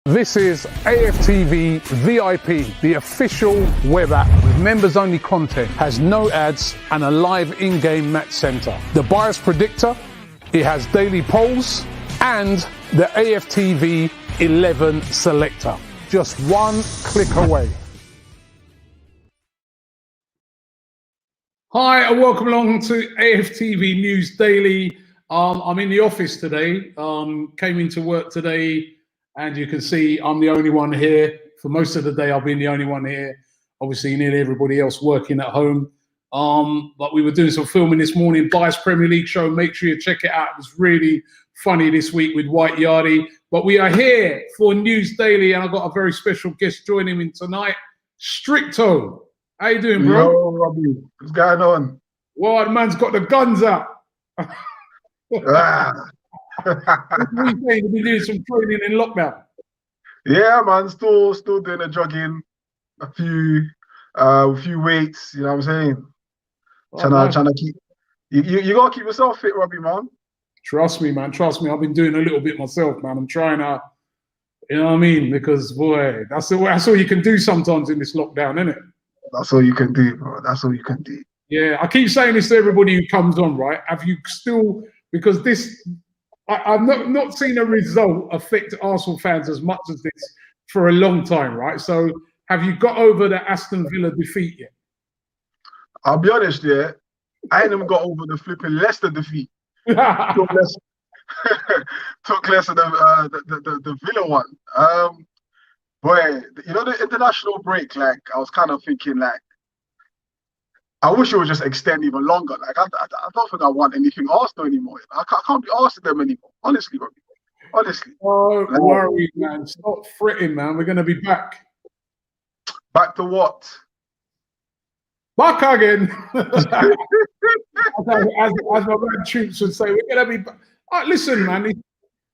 This is AFTV VIP, the official web app with members-only content, has no ads and a live in-game match center. The bias predictor, it has daily polls and the AFTV 11 selector. Just one click away. Hi and welcome along to AFTV News Daily. I'm in the office today, came into work today. And you can see I'm the only one here. For most of the day, I've been the only one here. Obviously, nearly everybody else working at home. But we were doing some filming this morning, Bias Premier League show. Make sure you check it out. It was really funny this week with White Yardie. But we are here for News Daily, and I've got a very special guest joining me tonight, Stricto. How you doing, bro? Yo, Robbie. What's going on? Well, the man's got the guns out. You've been doing some training in lockdown. Yeah, man. Still doing the jogging, a few weights. You know what I'm saying? Trying to keep. You gotta keep yourself fit, Robbie, man. Trust me, man. Trust me. I've been doing a little bit myself, man. I'm trying to, you know what I mean? Because boy, that's all you can do sometimes in this lockdown, isn't it? That's all you can do, bro. That's all you can do. Yeah, I keep saying this to everybody who comes on, right? Have you still, because this. I've not seen a result affect Arsenal fans as much as this for a long time, right? So have you got over the Aston Villa defeat yet? I'll be honest, yeah. I ain't even got over the flipping Leicester defeat. Took less of the Villa one. Boy, you know, the international break, like, I was kind of thinking, like, I wish it would just extend even longer. Like, I don't think I want anything Arsenal anymore. I can't be asked them anymore. Honestly, Robbie. Honestly. Don't worry, man. Stop fretting, man. We're going to be back. Back to what? Back again. as my man Troops would say, we're going to be back. Listen, man.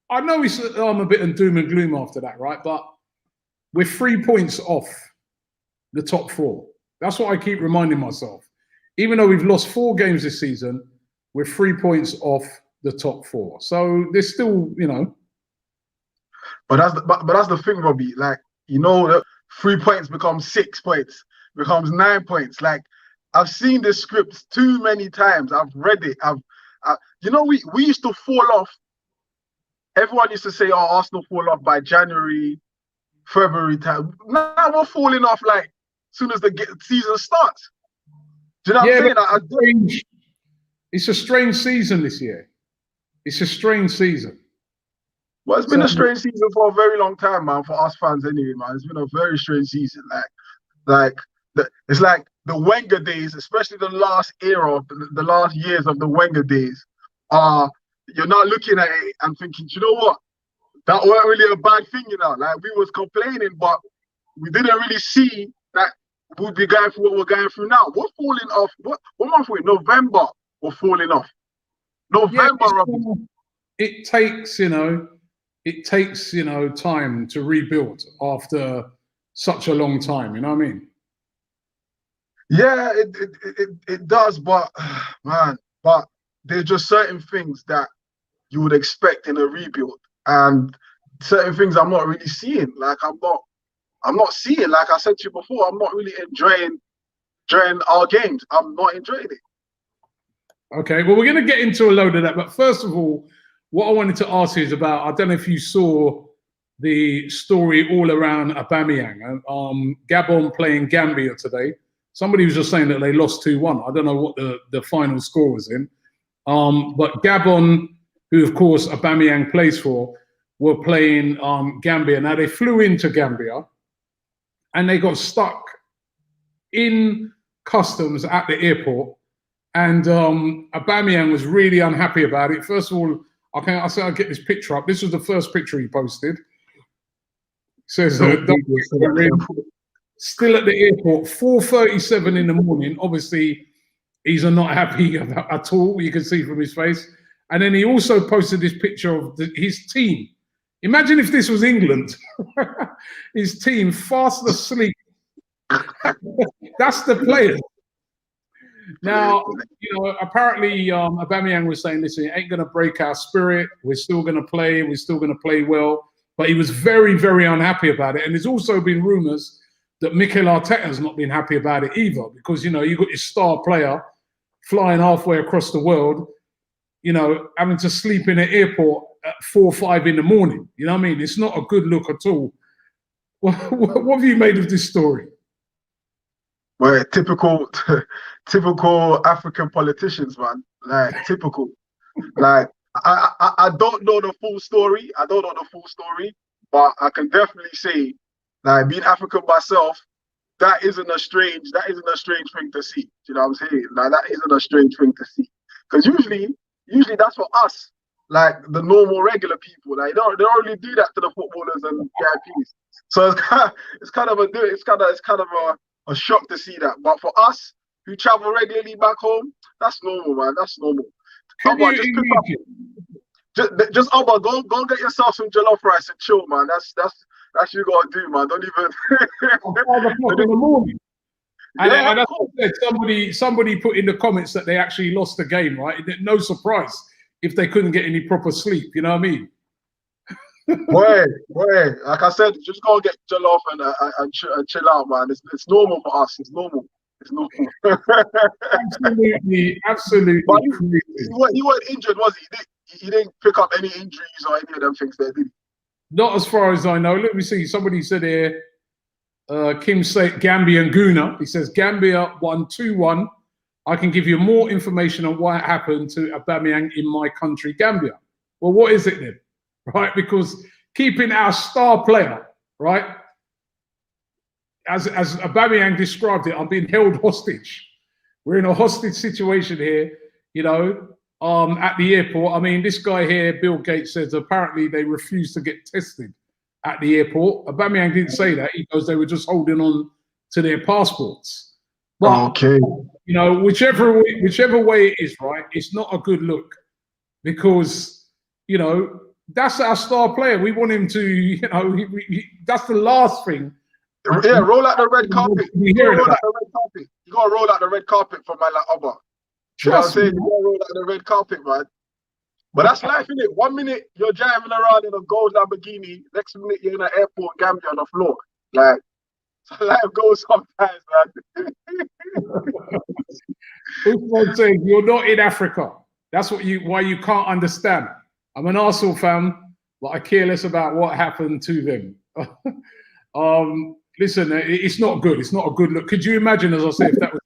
I know I'm a bit of doom and gloom after that, right? But we're 3 points off the top four. That's what I keep reminding myself. Even though we've lost 4 games this season, we're 3 points off the top 4. So there's still, you know. But that's the thing, Robbie. Like, you know, that 3 points becomes 6 points, becomes 9 points. Like, I've seen this script too many times. I've read it. You know, we used to fall off. Everyone used to say, "Oh, Arsenal fall off by January, February time." Now we're falling off like as soon as the season starts. Do you know what I'm saying? It's a strange season this year. It's a strange season. Well, it's been a strange season for a very long time, man, for us fans anyway, man. It's been a very strange season. It's like the Wenger days, especially the last era, the last years of the Wenger days, you're not looking at it and thinking, you know what? That weren't really a bad thing, you know. Like, we was complaining, but we didn't really see that we'd be going through what we're going through now. We're falling off. What month are we? November, we're falling off. November. Yeah, it takes, time to rebuild after such a long time. You know what I mean? Yeah, it does, but man, there's just certain things that you would expect in a rebuild, and certain things I'm not really seeing. Like, I'm not seeing, like I said to you before, I'm not really enjoying our games. I'm not enjoying it. Okay, well, we're going to get into a load of that. But first of all, what I wanted to ask you is about, I don't know if you saw the story all around Aubameyang. Gabon playing Gambia today. Somebody was just saying that they lost 2-1. I don't know what the final score was in. But Gabon, who, of course, Aubameyang plays for, were playing Gambia. Now, they flew into Gambia, and they got stuck in customs at the airport. And Aubameyang was really unhappy about it. First of all, I'll get this picture up. This was the first picture he posted. It says, still at the airport, 4:37 in the morning. Obviously, he's not happy at all. You can see from his face. And then he also posted this picture of his team. Imagine if this was England. His team fast asleep. That's the players. Now, apparently Aubameyang was saying, listen, it ain't going to break our spirit. We're still going to play. We're still going to play well. But he was very, very unhappy about it. And there's also been rumours that Mikel Arteta has not been happy about it either, because, you know, you've got your star player flying halfway across the world, you know, having to sleep in an airport at 4 or 5 in the morning. You know what I mean? It's not a good look at all. What have you made of this story? Well, typical African politicians, man. Like, typical. Like, I don't know the full story. I don't know the full story, but I can definitely say, like, being African myself, that isn't a strange thing to see. You know what I'm saying? Like, that isn't a strange thing to see. Because usually that's for us, like the normal regular people. Like, they don't really do that to the footballers and VIPs. So it's kind of a shock to see that. But for us who travel regularly back home, that's normal, man. That's normal. Abba, just Abba, go get yourself some jollof rice and chill, man. That's what you gotta do, man. Don't even. 5 o'clock in the morning. And that's what I said. Somebody put in the comments that they actually lost the game, right? No surprise if they couldn't get any proper sleep. You know what I mean? Wait. Like I said, just go and get jollof and chill out, man. It's normal for us. It's normal. It's normal. Absolutely. But he wasn't injured, was he? He didn't pick up any injuries or any of them things there, did he? Not as far as I know. Let me see. Somebody said here, Kim said Gambian Guna. He says Gambia won 2-1. I can give you more information on what happened to Aubameyang in my country, Gambia. Well, what is it then? Right? Because keeping our star player, right? As Aubameyang described it, I'm being held hostage. We're in a hostage situation here, you know, at the airport. I mean, this guy here, Bill Gates, says apparently they refused to get tested at the airport. Aubameyang didn't say that. He goes, they were just holding on to their passports. But, okay, you know, whichever way it is, right, it's not a good look, because, you know, that's our star player. We want him to, you know, that's the last thing. Yeah, roll out the red carpet. You gotta roll out the red carpet for my like Abba. You know what I'm saying? You gotta roll out the red carpet, man. But that's life, isn't it? 1 minute you're driving around in a gold Lamborghini, next minute you're in an airport, Gambia on the floor. Like, so life goes sometimes, man. Usman saying you're not in Africa. That's why you can't understand. I'm an Arsenal fan, but I care less about what happened to them. Listen, it's not good. It's not a good look. Could you imagine, as I say, if that was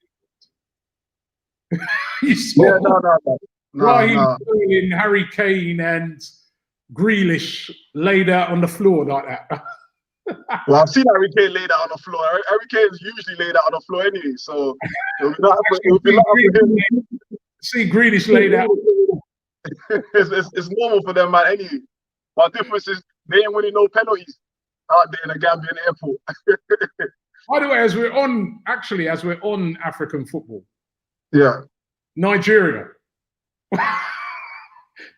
Raheem, Harry Kane and Grealish laid out on the floor like that? Well, I've seen Harry Kane laid out on the floor. Harry Kane's usually laid out on the floor anyway, so it'll be not for him. See Grealish laid out. It's normal for them, man. Anyway, but the difference is they ain't winning no penalties out there in the Gambian airport. By the way, as we're on African football, yeah, Nigeria,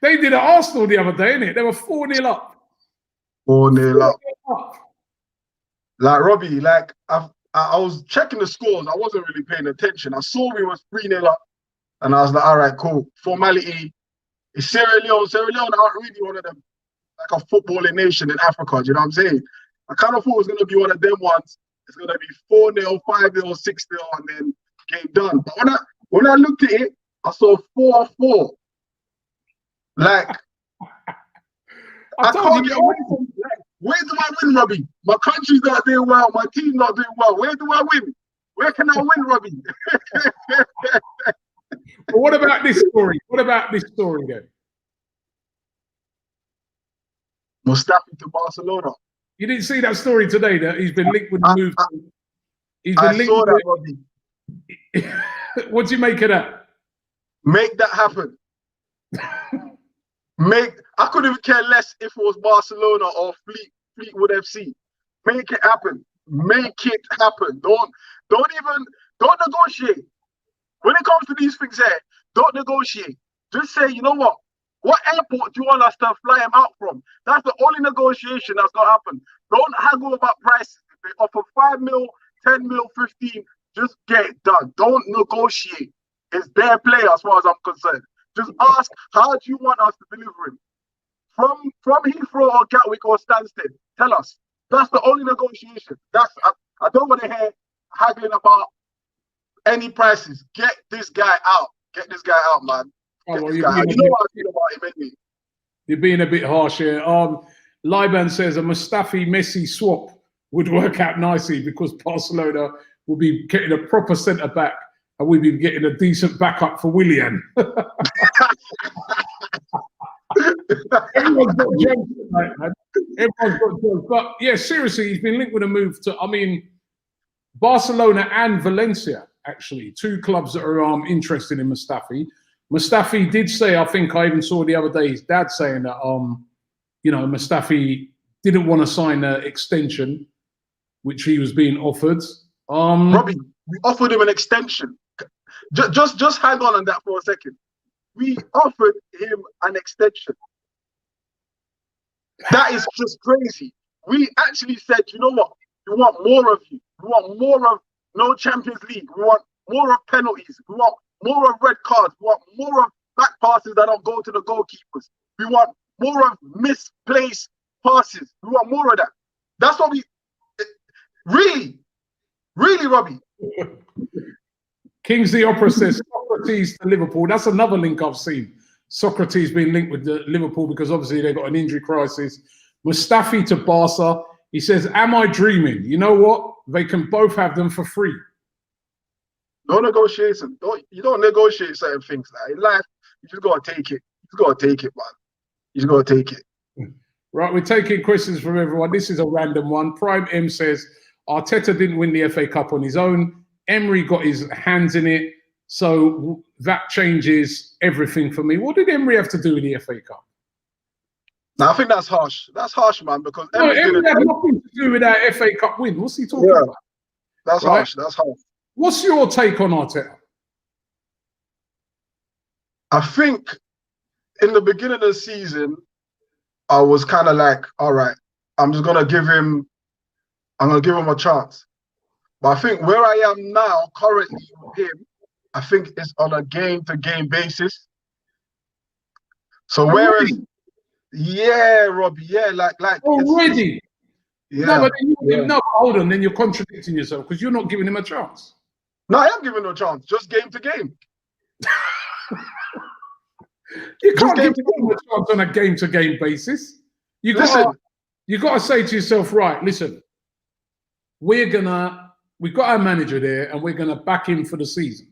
they did at Arsenal the other day, innit? They were 4-0 up. 4-0 up. Like Robbie, like I was checking the scores. I wasn't really paying attention. I saw we was 3-0 up, and I was like, all right, cool. Formality. It's Sierra Leone. Sierra Leone aren't really one of them, like a footballing nation in Africa. Do you know what I'm saying? I kind of thought it was going to be one of them ones. It's going to be 4-0, 5-0, 6-0, and then game done. But when I looked at it, I saw 4-4. Like, I can't get away from it. Like, where do I win, Robbie? My country's not doing well. My team's not doing well. Where do I win? Where can I win, Robbie? But what about this story? What about this story then? Mustafi to Barcelona. You didn't see that story today that he's been linked with the move? I saw that, Robbie. What do you make of that? Make that happen. I couldn't even care less if it was Barcelona or Fleetwood FC. Make it happen. Make it happen. Don't negotiate. When it comes to these things here, don't negotiate. Just say, you know what? What airport do you want us to fly him out from? That's the only negotiation that's going to happen. Don't haggle about prices. If they offer 5 mil, 10 mil, 15, just get it done. Don't negotiate. It's their play as far as I'm concerned. Just ask, how do you want us to deliver him? from Heathrow or Gatwick or Stansted. Tell us. That's the only negotiation. I don't want to hear haggling about any prices. Get this guy out. Get this guy out, man. Get this guy out. You know what I feel about him, anyway. You're being a bit harsh here. Liban says a Mustafi-Messi swap would work out nicely because Barcelona will be getting a proper centre back and we'll be getting a decent backup for Willian. Everyone's got jokes tonight, man. Everyone's got jokes. But yeah, seriously, he's been linked with a move to, Barcelona and Valencia, actually, two clubs that are interested in Mustafi. Mustafi did say, I think I even saw the other day, his dad saying that, Mustafi didn't want to sign an extension, which he was being offered. Robbie, we offered him an extension. Just hang on that for a second. We offered him an extension. That is just crazy. We actually said, you know what? We want more of you. We want more of no Champions League. We want more of penalties. We want more of red cards. We want more of back passes that don't go to the goalkeepers. We want more of misplaced passes. We want more of that. That's what we really, Robbie. Kingsley Opera says Socrates to Liverpool. That's another link I've seen. Socrates being linked with Liverpool because obviously they've got an injury crisis. Mustafi to Barca. He says, am I dreaming? You know what? They can both have them for free. No negotiation. You don't negotiate certain things. Like in life, you just got to take it. You just got to take it, man. You just got to take it. Right, we're taking questions from everyone. This is a random one. Prime M says, Arteta didn't win the FA Cup on his own. Emery got his hands in it. So that changes everything for me. What did Emery have to do with the FA Cup? Now, I think that's harsh. That's harsh, man, because Emery had nothing to do with that FA Cup win. What's he talking about? That's harsh. That's harsh. What's your take on Arteta? I think in the beginning of the season, I was kind of like, all right, I'm gonna give him a chance. But I think where I am now, currently with him, I think it's on a game-to-game basis. So whereas, Robbie, like already. No, but no, hold on. Then you're contradicting yourself because you're not giving him a chance. No, I am giving him a chance, just game to game. You can't give him a chance on a game-to-game basis. You got to say to yourself, right? Listen, we've got our manager there, and we're gonna back him for the season.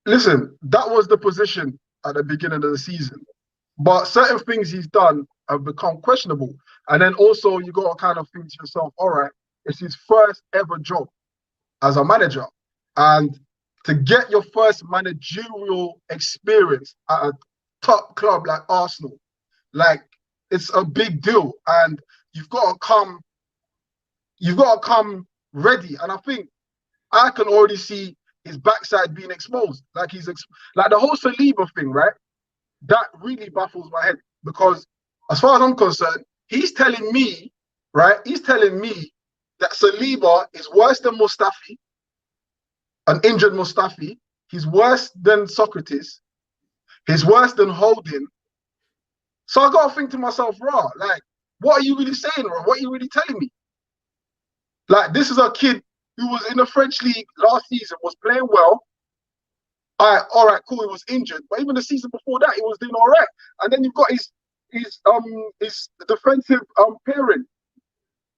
Listen, that was the position at the beginning of the season, but certain things he's done have become questionable. And then also you got to kind of think to yourself, all right, it's his first ever job as a manager, and to get your first managerial experience at a top club like Arsenal, like it's a big deal, and you've got to come ready. And I think I can already see his backside being exposed. Like like the whole Saliba thing, right? That really baffles my head because as far as I'm concerned, he's telling me that Saliba is worse than Mustafi, an injured Mustafi. He's worse than Socrates. He's worse than Holding. So I got to think to myself, like, what are you really saying, What are you really telling me? Like, this is a kid who was in the French league last season, was playing well. All right, cool, he was injured. But even the season before that, he was doing all right. And then you've got his defensive pairing,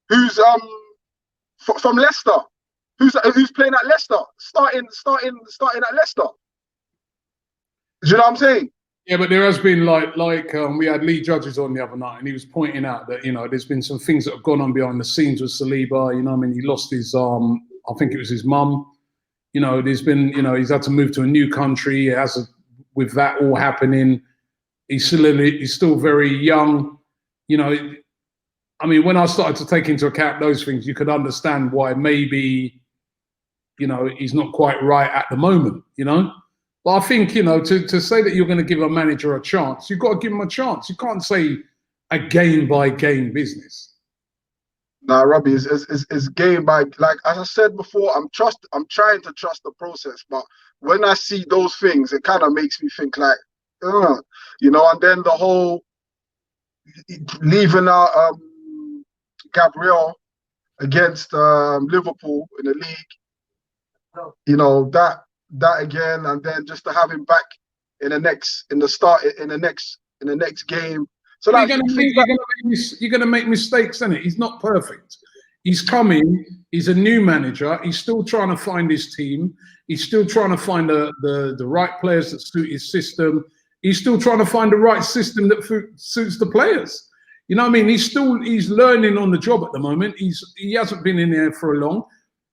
who's from Leicester, who's playing at Leicester, starting at Leicester. Do you know what I'm saying? Yeah, but there has been we had Lee Judges on the other night, and he was pointing out that there's been some things that have gone on behind the scenes with Saliba. He lost his I think it was his mum. There's been he's had to move to a new country. With that all happening, he's still very young. When I started to take into account those things, you could understand why maybe he's not quite right at the moment. But I think, to say that you're going to give a manager a chance, you've got to give him a chance. You can't say a game-by-game business. Nah, Robbie, it's game by, like as I said before, I'm trying to trust the process. But when I see those things, it kind of makes me think like, you know, and then the whole leaving out Gabriel against Liverpool in the league, you know, that again, and then just to have him back in the next game. So You're that's gonna make mistakes, isn't it? He's not perfect. He's coming. He's a new manager. He's still trying to find his team. He's still trying to find the right players that suit his system. He's still trying to find the right system that suits the players. You know what I mean? He's learning on the job at the moment. He hasn't been in there for a long.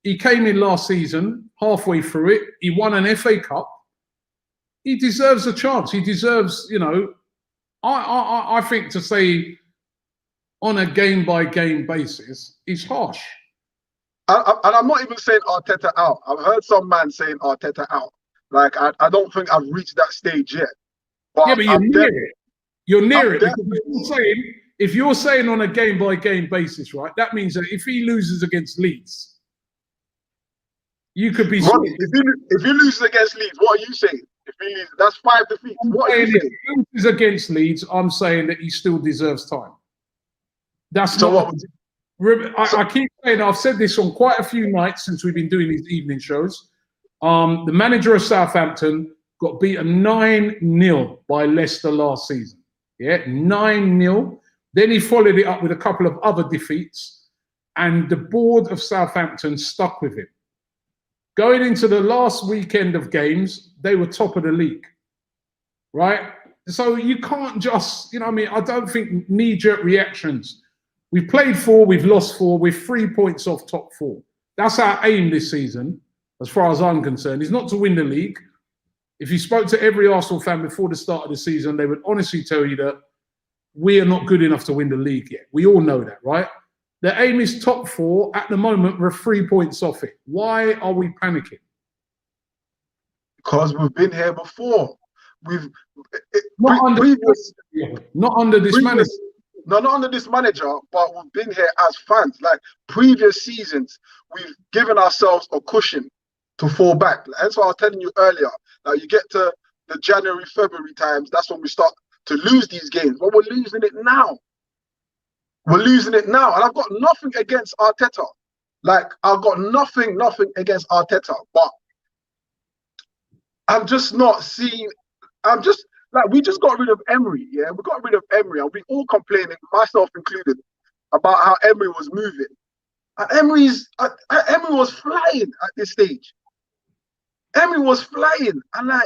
He came in last season, halfway through it. He won an FA Cup. He deserves a chance. He deserves, you know, I think to say on a game-by-game basis is harsh. And I'm not even saying Arteta out. I've heard some man saying Arteta out. Like, I don't think I've reached that stage yet. But yeah, but you're near it. You're near it. If you're saying on a game-by-game basis, right, that means that if he loses against Leeds, you could be... If he loses against Leeds, what are you saying? If he loses, that's 5 defeats. What are you saying? If he loses against Leeds, I'm saying that he still deserves time. That's so not... What would you... I keep saying, I've said this on quite a few nights since we've been doing these evening shows. The manager of Southampton got beaten 9-0 by Leicester last season. Yeah, 9-0. Then he followed it up with a couple of other defeats, and the board of Southampton stuck with him. Going into the last weekend of games, they were top of the league, right? So you can't just, you know what I mean? I don't think knee-jerk reactions. We've played 4, we've lost 4, we're 3 points off top 4. That's our aim this season, as far as I'm concerned, is not to win the league. If you spoke to every Arsenal fan before the start of the season, they would honestly tell you that we are not good enough to win the league yet. We all know that, right? The aim is top 4. At the moment, we're 3 points off it. Why are we panicking? Because we've been here before. Not under this manager. No, not under this manager, but we've been here as fans. Like previous seasons, we've given ourselves a cushion to fall back. That's what I was telling you earlier. Like you get to the January, February times, that's when we start to lose these games. But we're losing it now. We're losing it now. And I've got nothing against Arteta. Like, I've got nothing against Arteta. But I'm just not seeing... Like, we just got rid of Emery, yeah? We got rid of Emery, and we all complaining, myself included, about how Emery was moving. And Emery was flying at this stage. Emery was flying. And I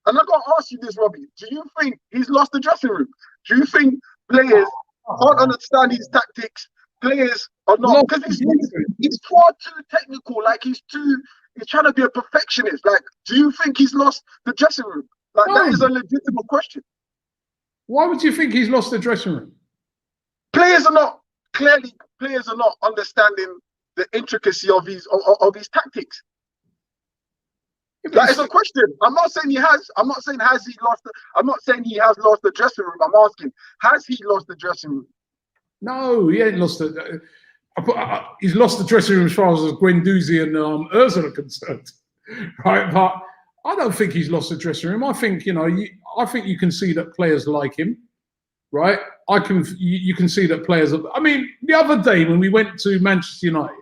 got to ask you this, Robbie. Do you think he's lost the dressing room? Do you think players can't understand his tactics? Players are not... Because he's far too technical. Like, he's trying to be a perfectionist. Like, do you think he's lost the dressing room? Like, that is a legitimate question. Why would you think he's lost the dressing room? Players are not understanding the intricacy of his tactics. That is a question. I'm not saying he has. I'm not saying he has lost the dressing room. I'm asking, has he lost the dressing room? No, he ain't lost it. He's lost the dressing room as far as Guendouzi and Ozil are concerned, right? But I don't think he's lost the dressing room. I think, you know, I think you can see that players like him, right? You can see that players. I mean, the other day when we went to Manchester United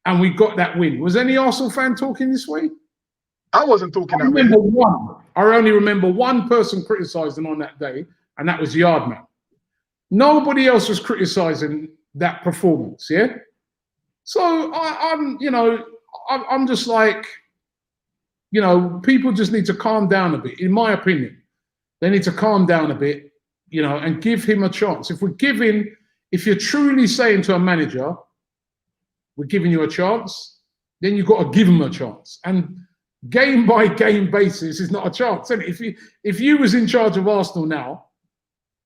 and we got that win, was any Arsenal fan talking this way? I wasn't talking that way. I only remember one person criticising on that day, and that was Yardman. Nobody else was criticising that performance, yeah? So I'm just like, you know, people just need to calm down a bit, in my opinion. They need to calm down a bit, you know, and give him a chance. If you're truly saying to a manager, we're giving you a chance, then you've got to give him a chance. And game by game basis is not a chance. And if you was in charge of Arsenal now,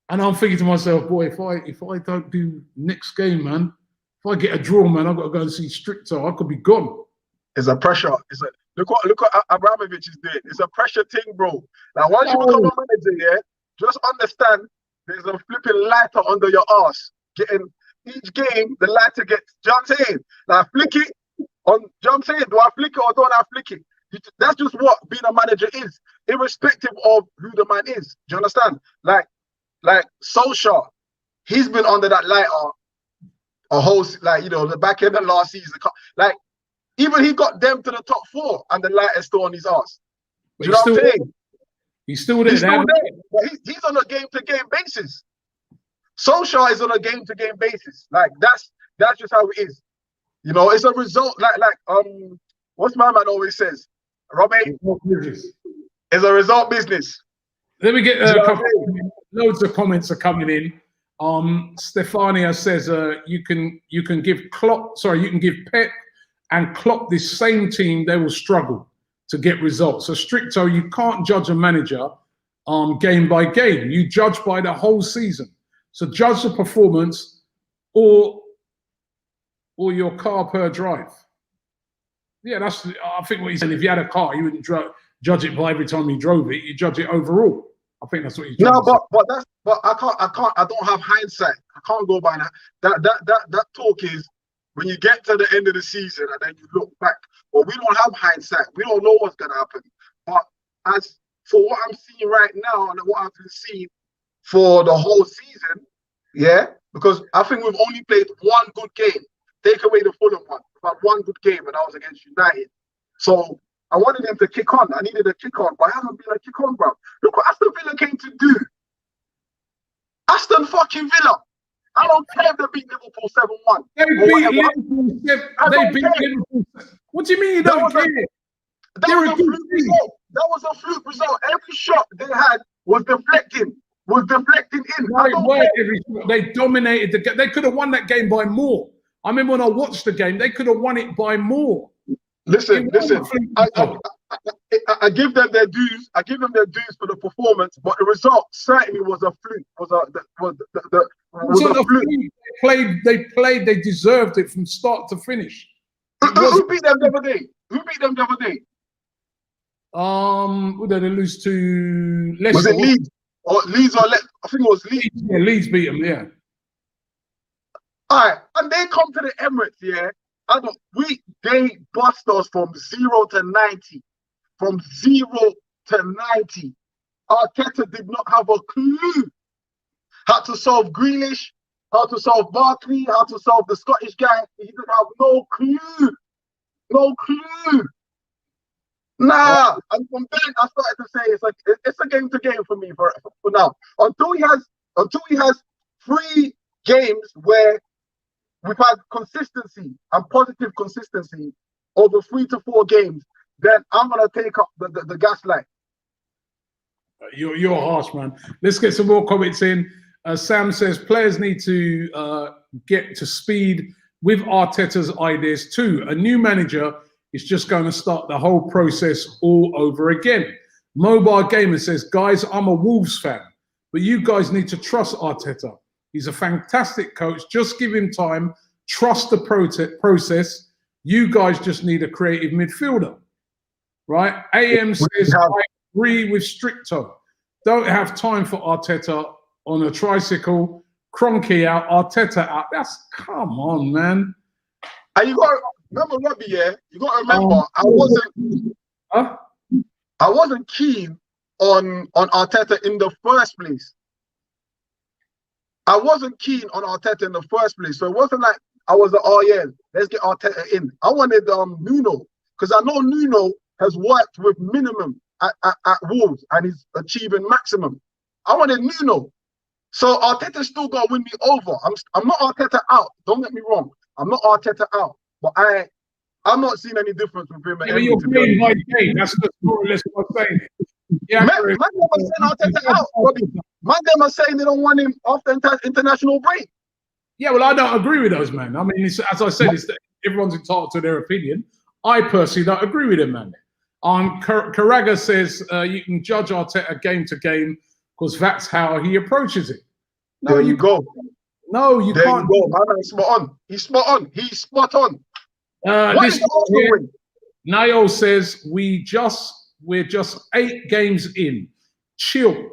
and I'm thinking to myself, boy, if I don't do next game, man, if I get a draw, man, I've got to go and see Stricto. I could be gone. It's a pressure. Look what Abramovich is doing. It's a pressure thing, bro. Now, once you become a manager, yeah, just understand there's a flipping lighter under your ass. Getting each game, the lighter gets. Do you know what I'm saying? Now, flick it. Do you know what I'm saying? Do I flick it or don't I flick it? That's just what being a manager is, irrespective of who the man is. Do you understand? Like Solskjaer, he's been under that lighter a whole, like, you know, the back end of last season. Like, even he got them to the top 4 and the light is still on his ass. Do you know what I'm saying? He's still there. He's still there. But he's on a game-to-game basis. Solskjaer is on a game-to-game basis. Like, that's just how it is. You know, it's a result. Like what's my man always says? Robbie, it's a result business. Let me get loads of comments are coming in. Stefania says you can give Pep and Klopp this same team, they will struggle to get results. So Stricto, you can't judge a manager game by game. You judge by the whole season. So judge the performance or your car per drive. Yeah, I think what he's saying. If you had a car, you wouldn't judge it by every time you drove it. You judge it overall. I think that's what he's trying to say. But I don't have hindsight. I can't go by that. That talk is when you get to the end of the season and then you look back. Well, we don't have hindsight. We don't know what's gonna happen. But as for what I'm seeing right now and what I've been seeing for the whole season, yeah, because I think we've only played one good game. Take away the Fulham one. We've had one good game, and that was against United. So I wanted them to kick on. I needed a kick on, but I haven't been a kick on, bro. Look what Aston Villa came to do. Aston fucking Villa. I don't care if they beat Liverpool 7-1. They beat Liverpool. What do you mean you don't care? That was a fluke result. That was a fluke result. Every shot they had was deflecting in. They dominated the game. They could have won that game by more. I remember when I watched the game, they could have won it by more. Listen. I give them their dues. I give them their dues for the performance, but the result certainly was a fluke. Was a fluke. They deserved it from start to finish. Who beat them the other day? Who did they lose to? Leicester? Was it Leeds? Or Leeds or I think it was Leeds. Yeah, Leeds beat them, yeah. All right, and they come to the Emirates, yeah. They bust us from 0 to 90. From 0 to 90. Arteta did not have a clue how to solve Grealish, how to solve Barkley, how to solve the Scottish guy. He didn't have no clue. No clue. Nah. And from then I started to say it's a game to game for me for now. Until he has 3 games where we've had consistency and positive consistency over 3 to 4 games, then I'm gonna take up the gaslight. You're harsh, man. Let's get some more comments in. Sam says players need to get to speed with Arteta's ideas too. A new manager is just going to start the whole process all over again. Mobile Gamer says, guys, I'm a Wolves fan, but you guys need to trust Arteta. He's a fantastic coach. Just give him time. Trust the process. You guys just need a creative midfielder. Right? AM says, I agree with Stricto. Don't have time for Arteta on a tricycle. Kroenke out, Arteta out. Come on, man. And you got to remember, Robbie, yeah? You got to remember, I wasn't keen on Arteta in the first place. I wasn't keen on Arteta in the first place. So it wasn't like I was like, oh yeah, let's get Arteta in. I wanted Nuno, because I know Nuno has worked with minimum at Wolves and he's achieving maximum. I wanted Nuno. So Arteta still got to win me over. I'm not Arteta out. Don't get me wrong. I'm not Arteta out. But I'm not seeing any difference with him. Yeah, you're playing by game. That's just more or less what I'm saying. Yeah, man, them are saying Arteta out, Robbie. Man, them are saying they don't want him after international break. Yeah, well, I don't agree with those, man. I mean, as I said, everyone's entitled to their opinion. I personally don't agree with him, man. Karaga says you can judge Arteta game to game because that's how he approaches it. No, there you go. No, you can't. You go. Man, he's spot on. He's spot on. He's spot on. Niall says we're just 8 games in. Chill.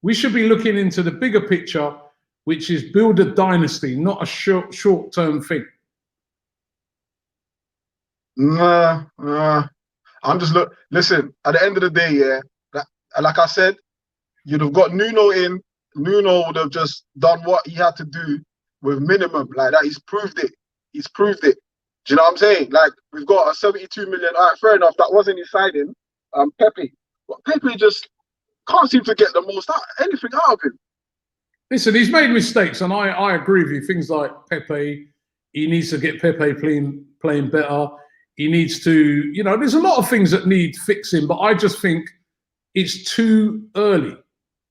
We should be looking into the bigger picture, which is build a dynasty, not a short-term thing. Nah. I'm just listen. At the end of the day, yeah, like I said, you'd have got Nuno in. Nuno would have just done what he had to do with minimum like that. He's proved it. He's proved it. Do you know what I'm saying? Like, we've got a 72 million. All right, fair enough. That wasn't his signing. Pepe. But Pepe just can't seem to get the most out, anything out of him. Listen, he's made mistakes, and I agree with you. Things like Pepe, he needs to get Pepe playing better. He needs to, you know, there's a lot of things that need fixing, but I just think it's too early.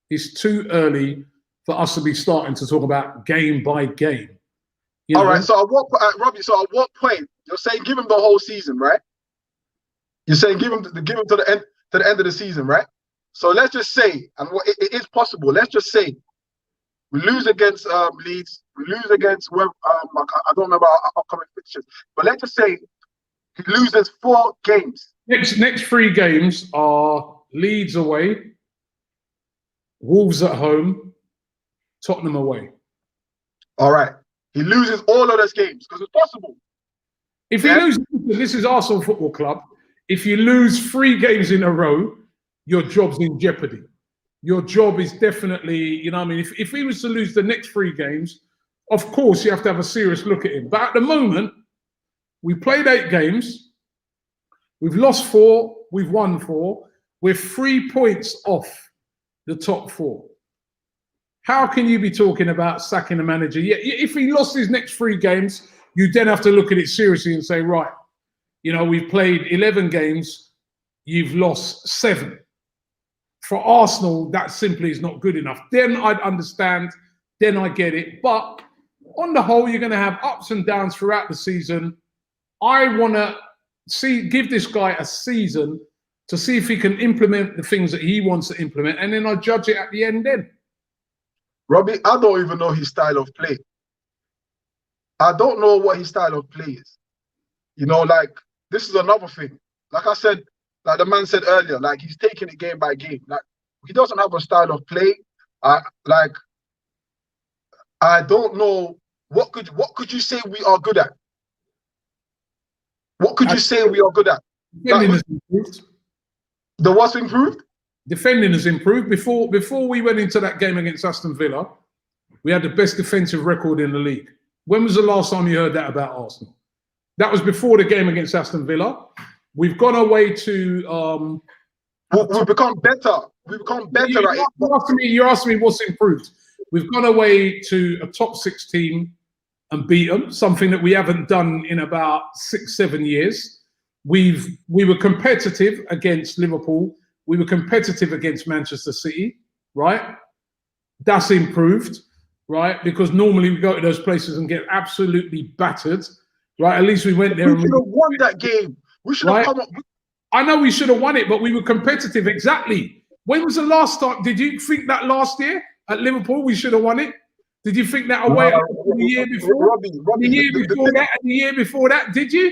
It's too early for us to be starting to talk about game by game. All right, so Robbie, so at what point you're saying give him the whole season, right? You're saying give him to the end of the season, right? So let's just say, and it is possible. Let's just say we lose against Leeds, we lose against I don't remember our upcoming fixtures, but let's just say he loses 4 games. Next 3 games are Leeds away, Wolves at home, Tottenham away. All right. He loses all of those games because it's possible. If he loses, this is Arsenal Football Club. If you lose 3 games in a row, your job's in jeopardy. Your job is definitely, you know what I mean? If he was to lose the next 3 games, of course you have to have a serious look at him. But at the moment, we played 8 games. We've lost 4. We've won 4. We're 3 points off the top 4. How can you be talking about sacking a manager? Yeah, if he lost his next 3 games, you then have to look at it seriously and say, right, you know, we've played 11 games, you've lost 7. For Arsenal, that simply is not good enough. Then I'd understand, then I get it. But on the whole, you're going to have ups and downs throughout the season. I want to give this guy a season to see if he can implement the things that he wants to implement, and then I judge it at the end then. Robbie, I don't even know his style of play. I don't know what his style of play is. You know, like, this is another thing. Like I said, like the man said earlier, like, he's taking it game by game. Like, he doesn't have a style of play. Like, I don't know, what could you say we are good at? What could you say we are good at? Defending has improved. The what's improved? Defending has improved. Before we went into that game against Aston Villa, we had the best defensive record in the league. When was the last time you heard that about Arsenal? That was before the game against Aston Villa. We've gone away to... we've become better. We've become better at it. You're asking me what's improved. We've gone away to a top 6 team and beat them, something that we haven't done in about 6-7 years. We were competitive against Liverpool. We were competitive against Manchester City, right? That's improved, right? Because normally we go to those places and get absolutely battered, right? At least we went there. We should have won that game. We should have come up. I know we should have won it, but we were competitive. Exactly. When was the last time? Did you think that last year at Liverpool we should have won it? Did you think that away the year before? The year before that and the year before that, did you?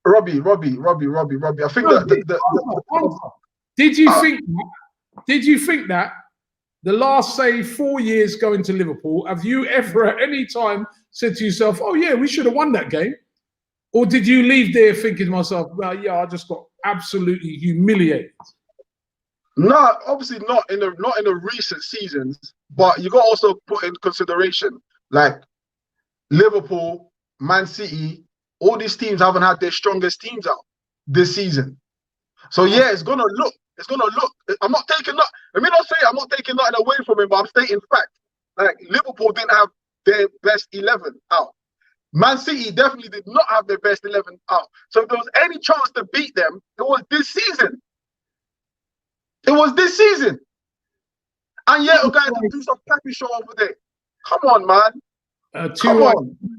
Robbie. I think Did you think that the last, say, 4 years going to Liverpool, have you ever at any time said to yourself, oh yeah, we should have won that game? Or did you leave there thinking to myself, well, yeah, I just got absolutely humiliated? No, obviously not in the recent seasons, but you got to also put in consideration, like, Liverpool, Man City, all these teams haven't had their strongest teams out this season. So yeah, it's gonna look. I'm not taking that. Let me not say I'm not taking nothing away from him, but I'm stating fact. Like, Liverpool didn't have their best 11 out. Man City definitely did not have their best 11 out. So if there was any chance to beat them, it was this season. It was this season. And yet, we're going to do some Pepe show over there. Come on, man.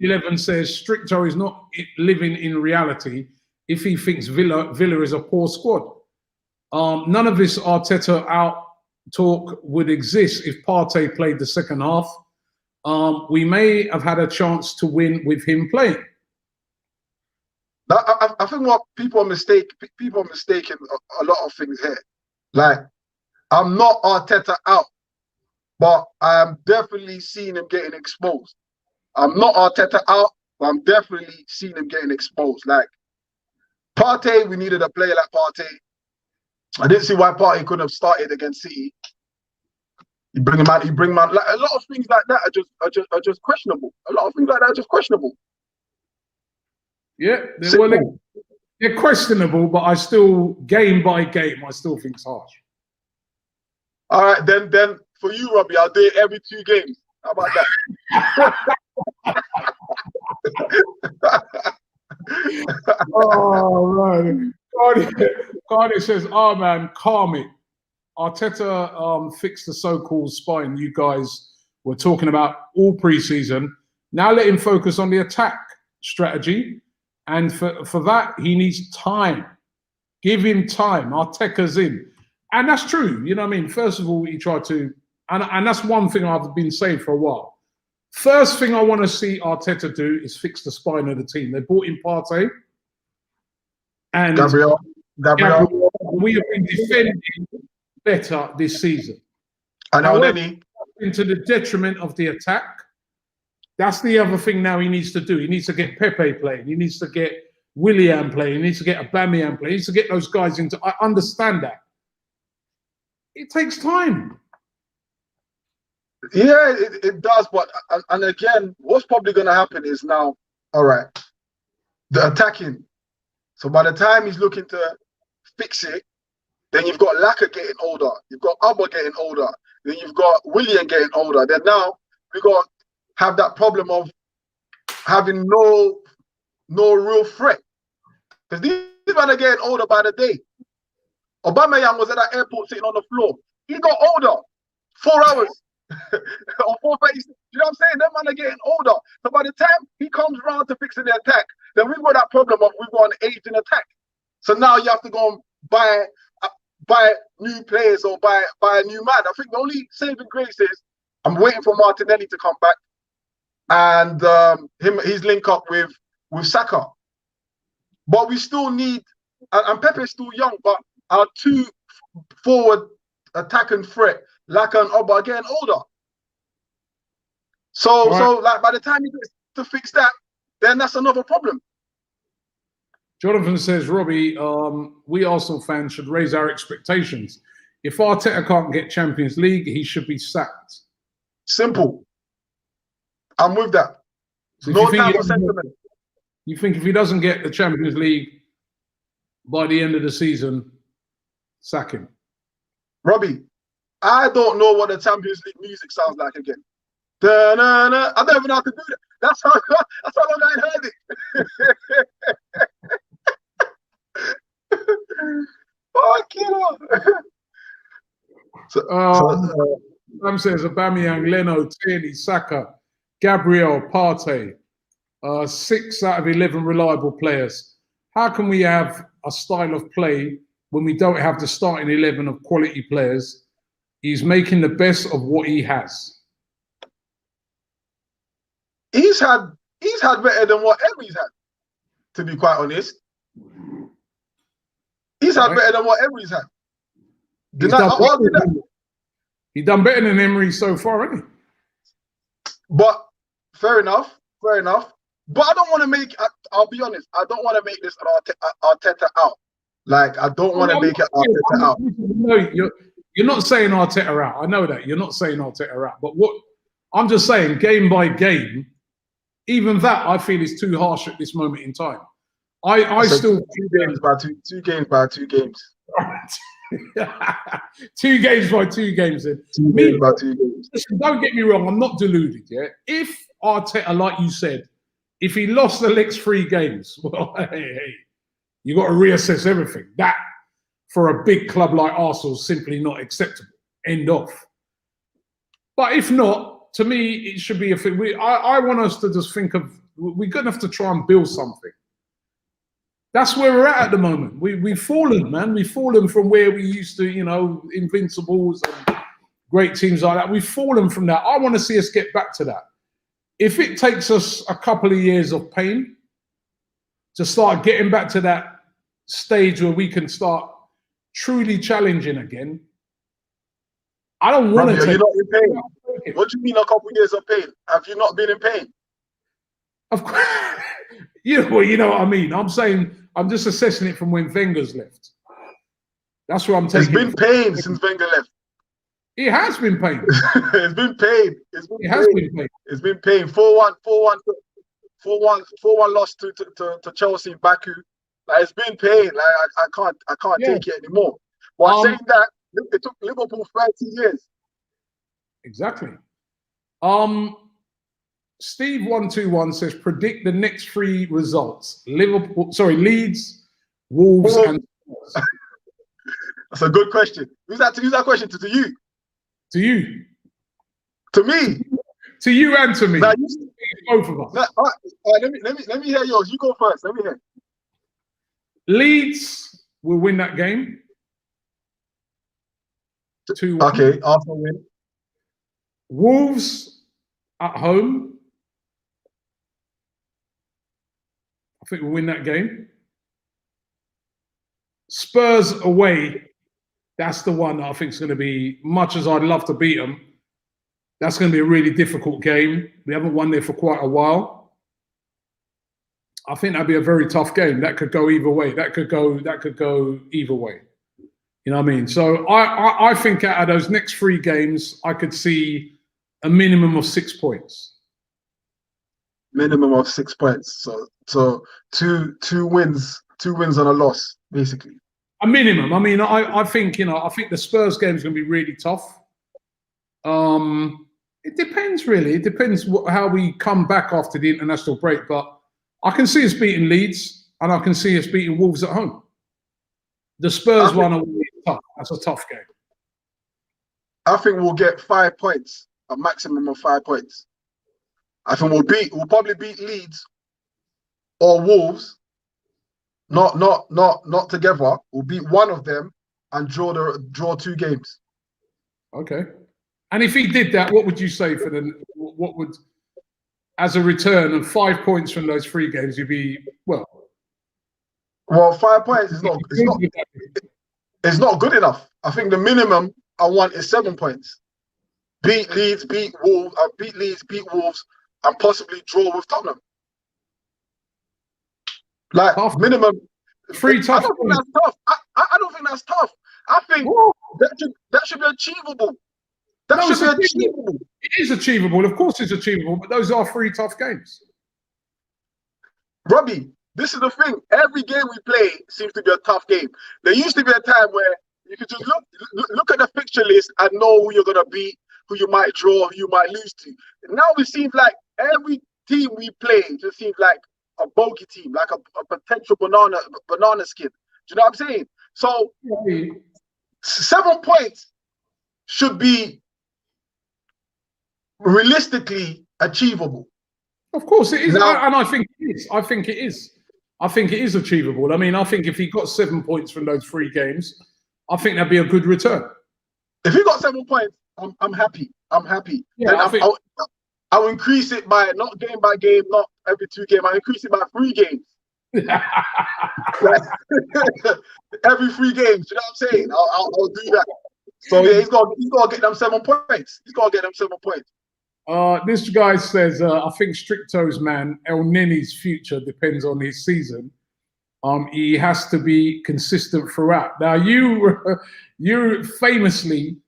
11 says Stricto is not living in reality if he thinks Villa is a poor squad. None of this Arteta out talk would exist if Partey played the second half. We may have had a chance to win with him playing. I think what people are mistaking a lot of things here. Like, I'm not Arteta out, but I'm definitely seeing him getting exposed. I'm not Arteta out, but I'm definitely seeing him getting exposed. Like, Partey, we needed a player like Partey. I didn't see why Partey couldn't have started against City. You bring him out, you bring him out. Like, a lot of things like that are just questionable. A lot of things like that are just questionable. Yeah, they're questionable, but I still, game by game, I still think it's harsh. All right, then for you, Robbie, I'll do it every 2 games. How about that? Oh, man. Cardi says, oh, man, calm it. Arteta fixed the so-called spine you guys were talking about all pre-season. Now let him focus on the attack strategy. And for that, he needs time. Give him time. Arteta's in. And that's true. You know what I mean? First of all, he tried to, and that's one thing I've been saying for a while. First thing I want to see Arteta do is fix the spine of the team. They brought in Partey and Gabriel. We have been defending better this season. And Elneny, into the detriment of the attack. That's the other thing now he needs to do. He needs to get Pepe playing. He needs to get Willian playing. He needs to get Aubameyang playing. He needs to get those guys into. I understand that. It takes time. Yeah, it does. But and again, what's probably going to happen is now, all right, the attacking. So by the time he's looking to fix it, then you've got Laka getting older. You've got Abba getting older. Then you've got Willian getting older. Then now we got have that problem of having no real threat. Because these men are getting older by the day. Aubameyang was at that airport sitting on the floor. He got older. 4 hours. Or 4 days. You know what I'm saying? Them men are getting older. So by the time he comes around to fixing the attack, then we've got that problem of we've got an aging attack. So now you have to go and buy new players or buy a new man. I think the only saving grace is I'm waiting for Martinelli to come back and his link up with Saka. But we still need, and Pepe's still young, but our 2 forward attack and threat, Laka and Oba, are getting older. So like by the time he gets to fix that, then that's another problem. Jonathan says, Robbie, we Arsenal fans should raise our expectations. If Arteta can't get Champions League, he should be sacked. Simple. I'm with that. So no time for sentiment. You think if he doesn't get the Champions League by the end of the season, sack him? Robbie, I don't know what the Champions League music sounds like again. Da-na-na. I don't even know how to do that. That's how long I heard it. Sam says Aubameyang, Leno, Tierney, Saka, Gabriel, Partey, 6 out of 11 reliable players. How can we have a style of play when we don't have the starting 11 of quality players? He's making the best of what he has. He's had better than what Emery's had, to be quite honest. He's had better than what Emery's had. He's done better than Emery so far, hasn't he? But fair enough. But I don't want to make. I'll be honest. I don't want to make this Arteta out. Like I don't want to make it Arteta out. No, you're not saying Arteta out. I know that you're not saying Arteta out. But what I'm just saying, game by game, even that I feel is too harsh at this moment in time. I still 2 games by 2 games by 2 games. 2 games by 2 games. Then 2 games by 2 games. Listen, don't get me wrong. I'm not deluded. Yeah, if Arteta, like you said, if he lost the next 3 games, well, hey, you got to reassess everything. That for a big club like Arsenal is simply not acceptable. End of. But if not, to me, it should be a thing. I want us to just think of, we're going to have to try and build something. That's where we're at the moment. We've fallen, man. We've fallen from where we used to, Invincibles and great teams like that. We've fallen from that. I want to see us get back to that. If it takes us a couple of years of pain to start getting back to that stage where we can start truly challenging again, I don't want to take. You're not in pain. What do you mean a couple of years of pain? Have you not been in pain? Of course. Well, you know what I mean. I'm saying I'm just assessing it from when Wenger's left. That's what I'm taking. It's been pain since Wenger left. It has been pain. It's been pain. It has been pain. It's been pain. 4-1 loss to Chelsea in Baku. Like, it's been pain. Like I can't take it anymore. But saying that, it took Liverpool 30 years. Exactly. Steve 121 says predict the next 3 results. Leeds, Wolves, and Spurs. That's a good question. Who's that question to you? To you. To me. To you and to me. Now, both of us. All right, let me hear yours. You go first. Let me hear. Leeds will win that game. 2-1. Okay, Arsenal win. Wolves at home. I think we'll win that game. Spurs away. That's the one that I think is going to be, much as I'd love to beat them, that's going to be a really difficult game. We haven't won there for quite a while. I think that'd be a very tough game. That could go either way. That could go either way. You know what I mean? So I think out of those next 3 games, I could see a minimum of 6 points. Minimum of 6 points. So two wins and a loss, basically. A minimum. I mean, I think the Spurs game is going to be really tough. It depends, really. It depends how we come back after the international break. But I can see us beating Leeds, and I can see us beating Wolves at home. The Spurs one will be tough. That's a tough game. I think we'll get 5 points, a maximum of 5 points. I think we'll probably beat Leeds or Wolves. Not together. We'll beat one of them and draw 2 games. Okay. And if he did that, what would you say for what would, as a return of 5 points from those 3 games, you'd be, well, 5 points is it's not good enough. I think the minimum I want is 7 points. Beat Leeds, beat Wolves, and possibly draw with Tottenham. Like tough. Minimum 3 tough. I don't think that's tough. I don't think that's tough. I think that should be achievable. That should be achievable. It is achievable. Of course it's achievable, but those are 3 tough games. Robbie, this is the thing. Every game we play seems to be a tough game. There used to be a time where you could just look at the fixture list and know who you're going to beat, who you might draw, who you might lose to. Now it seems like every team we play just seems like a bogey team, like a potential banana skin. Do you know what I'm saying? So 7 points should be realistically achievable. Of course it is, and I think it is. I think it is achievable. I mean, I think if he got 7 points from those 3 games, I think that'd be a good return. If he got 7 points, I'm happy. I'm happy. Yeah, I'll increase it by not game by game, not every 2 games. I'll increase it by 3 games. Every 3 games. You know what I'm saying? I'll do that. So yeah, he's got to get them 7 points. He's got to get them 7 points. This guy says, I think Stricto's man, Elneny's future depends on his season. He has to be consistent throughout. Now, you famously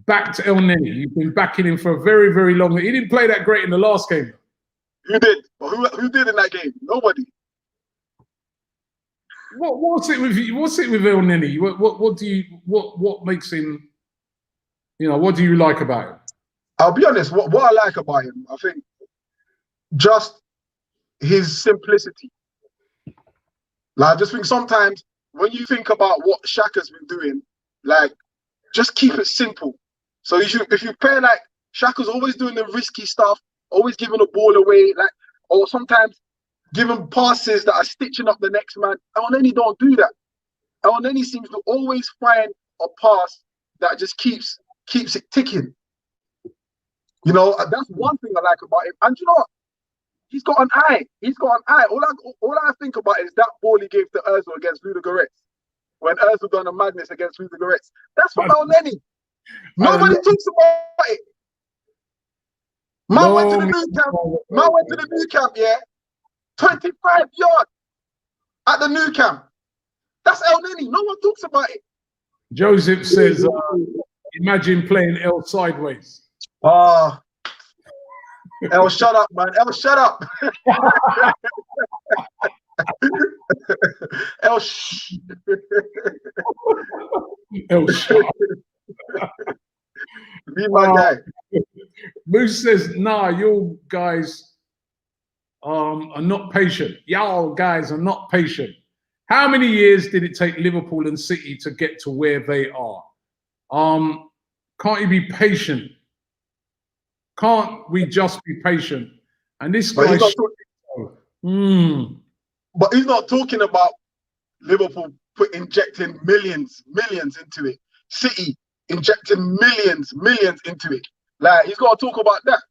backed Elneny. You've been backing him for a very, very long time. He didn't play that great in the last game. You did. But who did in that game? Nobody. What's it with you? What's it with Elneny? What makes him? What do you like about him? I'll be honest. What I like about him, I think, just his simplicity. Like, I just think sometimes when you think about what Xhaka's been doing, like, just keep it simple. So if you play like Xhaka's always doing the risky stuff, always giving the ball away, like, or sometimes giving passes that are stitching up the next man. Elneny don't do that. Elneny seems to always find a pass that just keeps it ticking. That's one thing I like about him. And you know what? He's got an eye. He's got an eye. All I think about is that ball he gave to Ozil against Ludogorets. When Ozil done a madness against Ludogorets. That's from Elneny. Nobody talks about it. Man went to the new camp, yeah, 25 yards at the new camp. That's Elneny. No one talks about it. Joseph says, imagine playing L sideways. El, shut up, man. El, shut up. El, shh. El, shut up. Be my guy. Moose says, nah, you guys are not patient. Y'all guys are not patient. How many years did it take Liverpool and City to get to where they are? Can't you be patient? Can't we just be patient? And this guy, but he's not talking about Liverpool injecting millions into it. City injecting millions into it. Like, he's got to talk about that.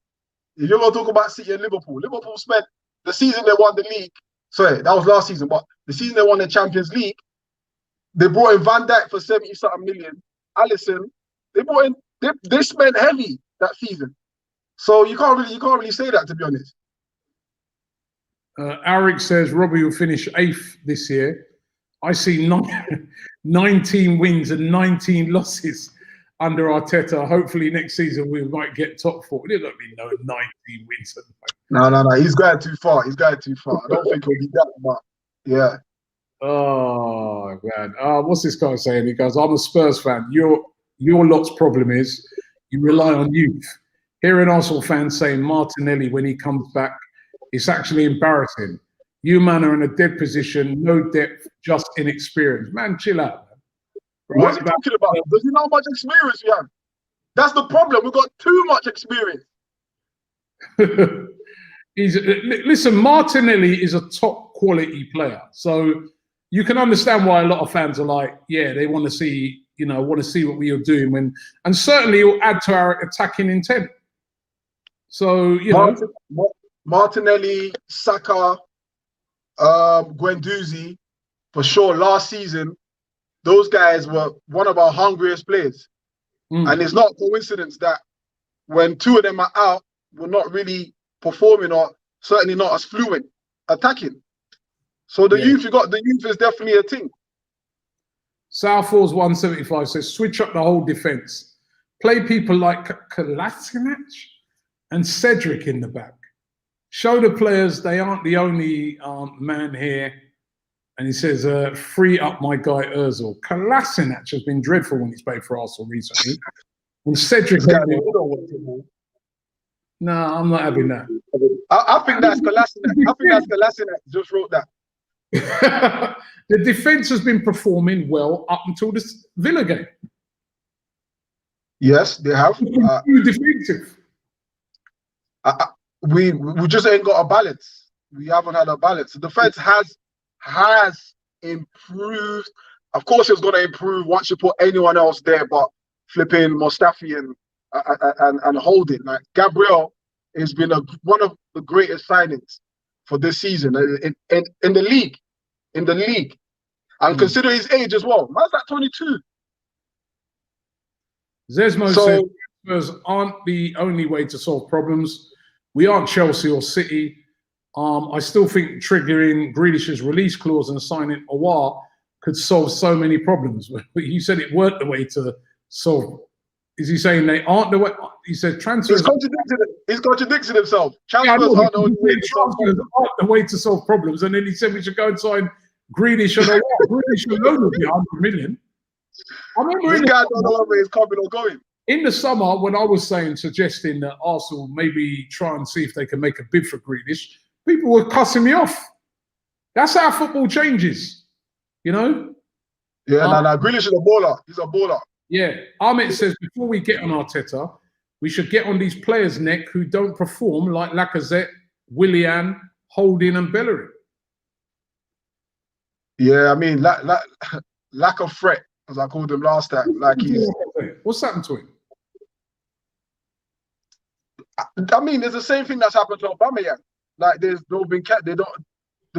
If you're going to talk about City and Liverpool spent the season they won the league. Sorry, that was last season, but the season they won the Champions League, they brought in Van Dijk for 70-something million. Alisson, they spent heavy that season. So you can't really say that, to be honest. Eric says Robbie will finish 8th this year. I see 19 wins and 19 losses under Arteta. Hopefully next season we might get top 4. It don't mean no 19 wins. No. He's going too far. I don't think he'll be that, but yeah. Oh man. What's this guy saying? He goes, I'm a Spurs fan. Your lot's problem is you rely on youth. Hearing Arsenal fans saying Martinelli when he comes back, it's actually embarrassing. You man are in a dead position, no depth, just inexperience. Man, chill out. Right? What's he talking about? Does he know how much experience we have? That's the problem. We've got too much experience. Listen, Martinelli is a top quality player. So you can understand why a lot of fans are like, yeah, they want to see, what we are doing and certainly it will add to our attacking intent. So, Martinelli, Saka, Guendouzi, for sure, last season, those guys were one of our hungriest players. And it's not a coincidence that when 2 of them are out, we're not really performing or certainly not as fluent attacking. So the youth is definitely a thing. Southall's 175 says switch up the whole defence. Play people like Kolasinac and Cedric in the back. Show the players they aren't the only man here. And he says, free up my guy Ozil. Kolasinac has been dreadful when he's played for Arsenal recently. And Cedric... No, I'm not having that. I think that's Kolasinac just wrote that. The defence has been performing well up until this Villa game. Yes, they have. Defensive. We just ain't got a balance. We haven't had a balance. The defence has improved. Of course, it's going to improve once you put anyone else there, but flipping Mustafi and Holding. Like Gabriel has been one of the greatest signings for this season in the league. And consider his age as well. Man's like 22. Zesmo says Spurs aren't the only way to solve problems. We aren't Chelsea or City. I still think triggering Grealish's release clause and signing Aouar could solve so many problems. But you said it weren't the way to solve. Is he saying they aren't the way? He said transfers. He's contradicted himself. Transfers aren't the way to solve problems. And then he said we should go and sign Grealish and Aouar. Grealish alone would be 100 million. I remember this guy don't know where he's coming or going. In the summer, when I was suggesting that Arsenal maybe try and see if they can make a bid for Grealish, people were cussing me off. That's how football changes, Yeah, Grealish is a baller. He's a baller. Yeah, Ahmed says before we get on Arteta, we should get on these players' neck who don't perform like Lacazette, Willian, Holding, and Bellerin. Yeah, I mean, lack of threat, as I called him last time. Like what's happened to him? I mean, there's the same thing that's happened to Aubameyang. Like the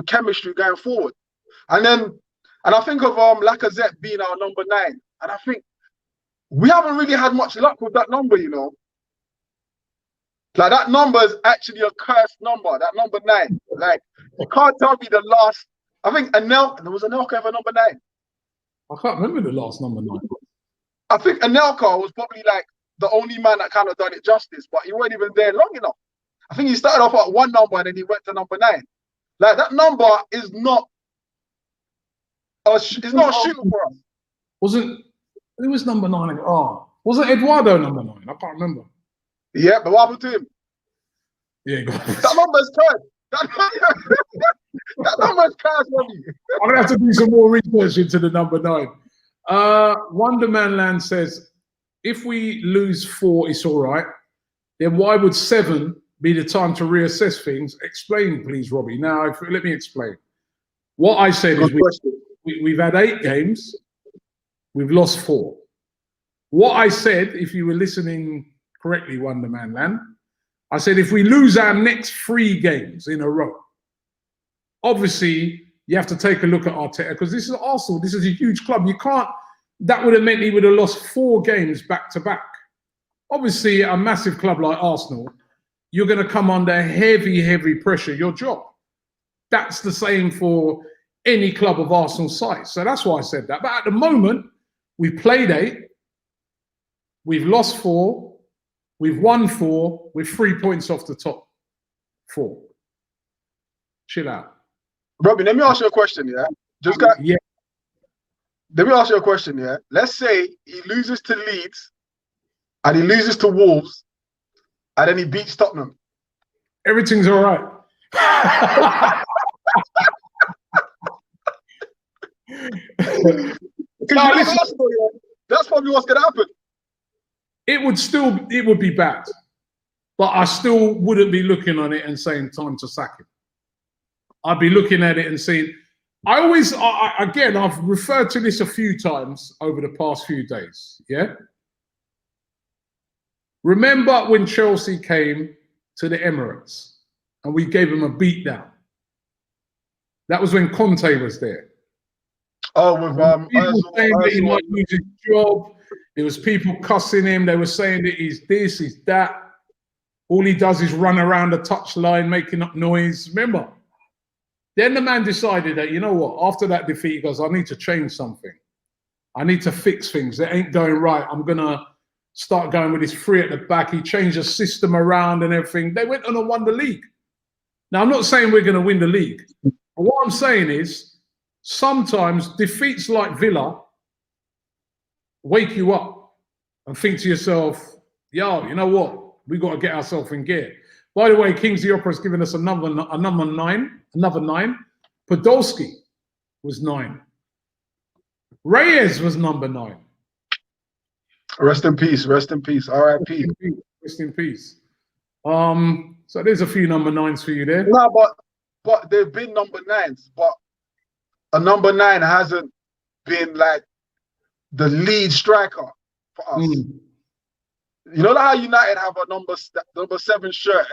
chemistry going forward, and I think of Lacazette being our number 9, and I think we haven't really had much luck with that number, Like that number is actually a cursed number. That number 9, like You can't tell me the last. I think there was Anelka ever number 9. I can't remember the last number 9. I think Anelka was probably like the only man that kind of done it justice, but he wasn't even there long enough. I think he started off at 1 number and then he went to number 9. Like that number is not it's not a shooter for us. Who was number 9? Wasn't Eduardo number 9? I can't remember. Yeah, but what happened to him? Yeah, that number's turned. That number's cast for me. I'm gonna have to do some more research into the number 9. Wonderman Land says, if we lose 4, it's all right. Then why would 7 be the time to reassess things? Explain, please, Robbie. Now, let me explain. What I said is we've had 8 games. We've lost 4. What I said, if you were listening correctly, Wonderman Land, I said if we lose our next 3 games in a row, obviously you have to take a look at Arteta because this is Arsenal. This is a huge club. You can't. That would have meant he would have lost 4 games back to back. Obviously, a massive club like Arsenal, you're going to come under heavy, heavy pressure. Your job. That's the same for any club of Arsenal size. So that's why I said that. But at the moment, we've played 8. We've lost 4. We've won 4 with 3 points off the top 4. Chill out. Robbie, let me ask you a question, yeah? Yeah. Let me ask you a question, yeah? Let's say he loses to Leeds and he loses to Wolves and then he beats Tottenham. Everything's all right. That's probably what's going to happen. It would be bad, but I still wouldn't be looking on it and saying time to sack him. I'd be looking at it and saying, again, I've referred to this a few times over the past few days. Yeah. Remember when Chelsea came to the Emirates and we gave them a beatdown? That was when Conte was there. Oh, with people saying that he might lose his job. There was people cussing him. They were saying that he's this, he's that. All he does is run around the touchline making up noise. Remember? Then the man decided that, you know what? After that defeat, he goes, I need to change something. I need to fix things. They ain't going right. I'm going to start going with his 3 at the back. He changed the system around and everything. They went on and won the league. Now, I'm not saying we're going to win the league. But what I'm saying is sometimes defeats like Villa wake you up and think to yourself, yo, you know what? We got to get ourselves in gear. By the way, Kings the Opera has given us another 9. Podolski was 9. Reyes was number 9. Rest in peace. Rest in peace. R.I.P. Rest in peace. So there's a few number 9s for you there. No, but they've been number 9s, but a number 9 hasn't been like the lead striker for us. You know how United have a number 7 shirt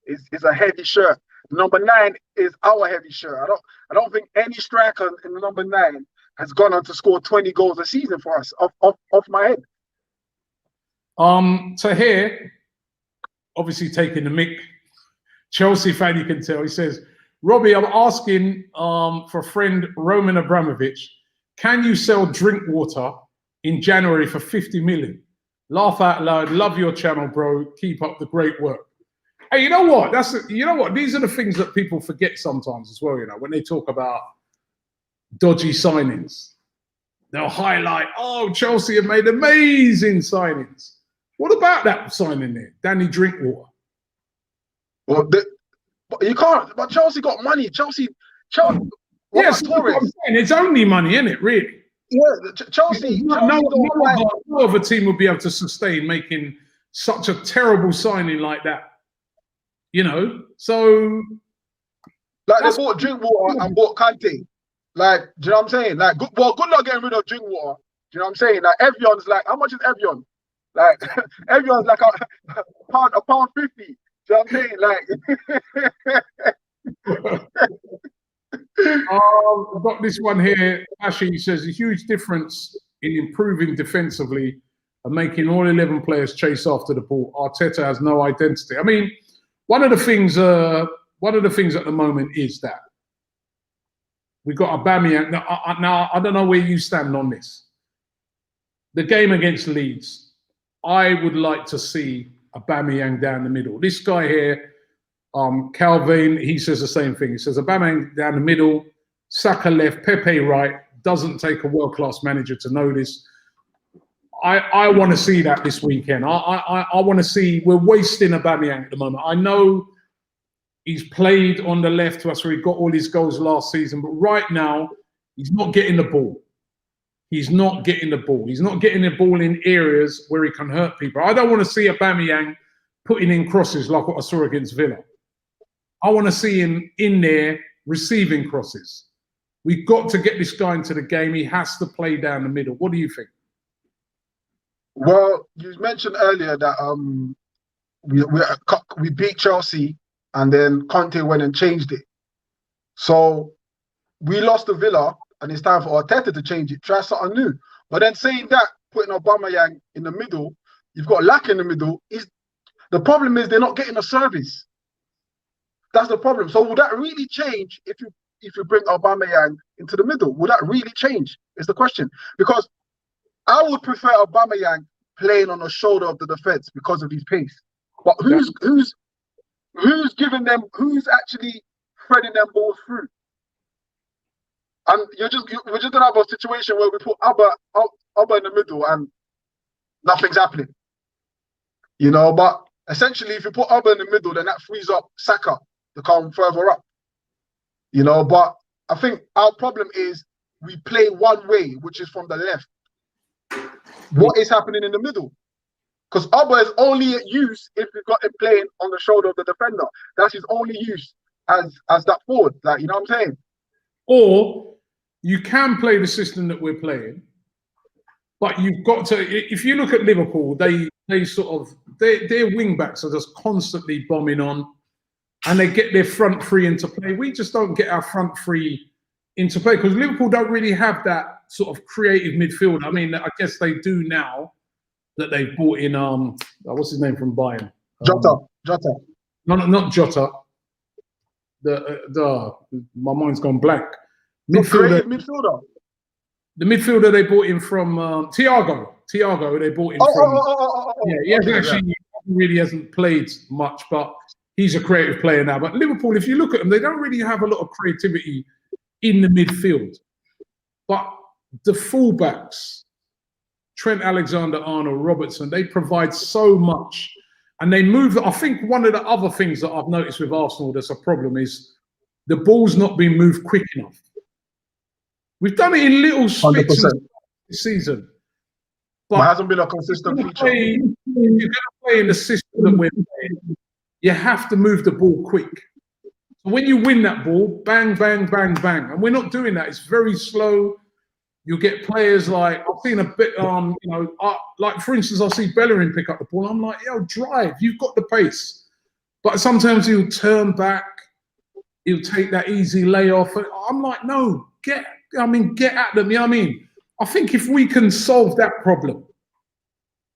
is a heavy shirt. Number 9 is our heavy shirt. I don't think any striker in the number 9 has gone on to score 20 goals a season for us off my head. So here, obviously taking the mick, Chelsea fan, you can tell. He says, Robbie, I'm asking for friend Roman Abramovich, can you sell drink water in January for 50 million? Laugh out loud. Love your channel, bro. Keep up the great work. Hey, you know what? These are the things that people forget sometimes as well, you know, when they talk about dodgy signings. They'll highlight, oh, Chelsea have made amazing signings. What about that signing there? Danny Drinkwater. Well, but you can't. But Chelsea got money. Chelsea. Yes, it's only money, isn't it? Really? Yeah, Chelsea. No other team would be able to sustain making such a terrible signing like that. You know, so like they bought Drinkwater and bought Kante. Like, do you know what I'm saying? Like, good luck getting rid of Drinkwater. Do you know what I'm saying? Like, Evian's like, how much is Evian? Like, Evian's like a pound 50. Do you know what I'm saying? Like, I've got this one here. Ashley says a huge difference in improving defensively and making all 11 players chase after the ball. Arteta has no identity. I mean, one of the things at the moment is that We got Aubameyang. Now, I don't know where you stand on this. The game against Leeds, I would like to see Aubameyang down the middle. This guy here, Calvin, he says the same thing. He says Aubameyang down the middle, Saka left, Pepe right. Doesn't take a world-class manager to know this. I want to see that this weekend. I want to see, we're wasting Aubameyang at the moment. I know he's played on the left, that's where he got all his goals last season, but right now, he's not getting the ball. He's not getting the ball. He's not getting the ball in areas where he can hurt people. I don't want to see Aubameyang putting in crosses like what I saw against Villa. I want to see him in there receiving crosses. We've got to get this guy into the game. He has to play down the middle. What do you think? Well, you mentioned earlier that we beat Chelsea and then Conte went and changed it. So we lost to Villa and it's time for Arteta to change it, try something new. But then saying that, putting Aubameyang in the middle, you've got Lack in the middle. The problem is they're not getting a service. That's the problem. So will that really change if you bring Aubameyang into the middle? Will that really change? Is the question. Because I would prefer Aubameyang playing on the shoulder of the defense because of his pace. But who's giving them? Who's actually threading them balls through? And we're just gonna have a situation where we put Abba in the middle and nothing's happening. You know, but essentially, if you put Abba in the middle, then that frees up Saka to come further up. You know, but I think our problem is we play one way, which is from the left. What is happening in the middle? Because Abba is only at use if we've got him playing on the shoulder of the defender. That's his only use as that forward. Like, you know what I'm saying? Or you can play the system that we're playing, but you've got to. If you look at Liverpool, they sort of their wing backs are just constantly bombing on, and they get their front three into play. We just don't get our front three into play because Liverpool don't really have that sort of creative midfield. I mean, I guess they do now that they've bought in. What's his name from Bayern? Jota. No, not Jota. My mind's gone blank. Midfielder. The midfielder they bought in from Thiago. Thiago they bought in from. He really hasn't played much, but he's a creative player now. But Liverpool, if you look at them, they don't really have a lot of creativity in the midfield. But the fullbacks, Trent Alexander-Arnold, Robertson, they provide so much. And they move. I think one of the other things that I've noticed with Arsenal that's a problem is the ball's not being moved quick enough. We've done it in little spits this season. But it hasn't been a consistent feature. If you're going to play in the system that we're playing, you have to move the ball quick. So when you win that ball, bang, bang, bang, bang. And we're not doing that. It's very slow. You get players like, I've seen a bit, like for instance, I see Bellerin pick up the ball. I'm like, yo, drive. You've got the pace. But sometimes he'll turn back. He'll take that easy layoff. I'm like, no, get at them. You know what I mean? I think if we can solve that problem,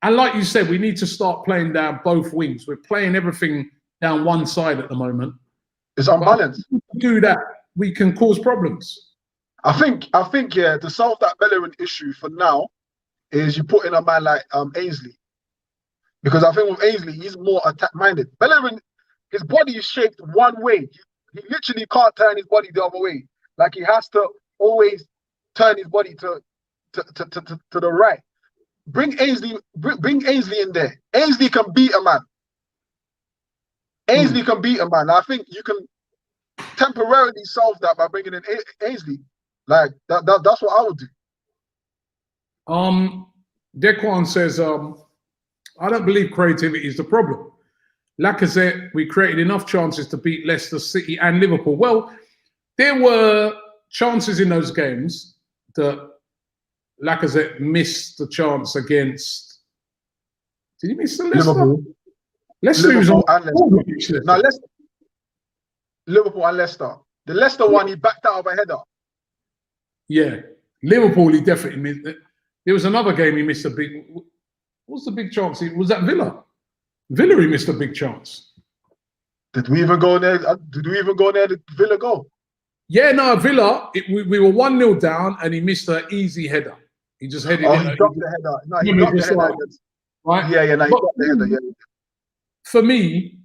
and like you said, we need to start playing down both wings. We're playing everything down one side at the moment. It's unbalanced. If we do that, we can cause problems. I think, yeah, to solve that Bellerin issue for now is you put in a man like Ainsley. Because I think with Ainsley, he's more attack-minded. Bellerin, his body is shaped one way. He literally can't turn his body the other way. Like he has to always turn his body to the right. Bring Ainsley in there. Ainsley can beat a man. Ainsley can beat a man. I think you can temporarily solve that by bringing in Ainsley. Like that's what I would do. Dequan says, I don't believe creativity is the problem. Lacazette, we created enough chances to beat Leicester City and Liverpool. Well, there were chances in those games that Lacazette missed the chance against. Did he miss the Leicester? Liverpool. Leicester was on Leicester. No, Liverpool and Leicester. The Leicester one, he backed out of a header. Yeah, Liverpool, he definitely missed it. There was another game he missed a big. What's the big chance? Was that Villa? Villa, he missed a big chance. Did we even go there? Did Villa go? Yeah, no, Villa, we were 1-0 down and he missed an easy header. He just headed Oh, in. he dropped the header. No, he dropped the header. Right? Yeah, no, he But dropped the header. Yeah. for me,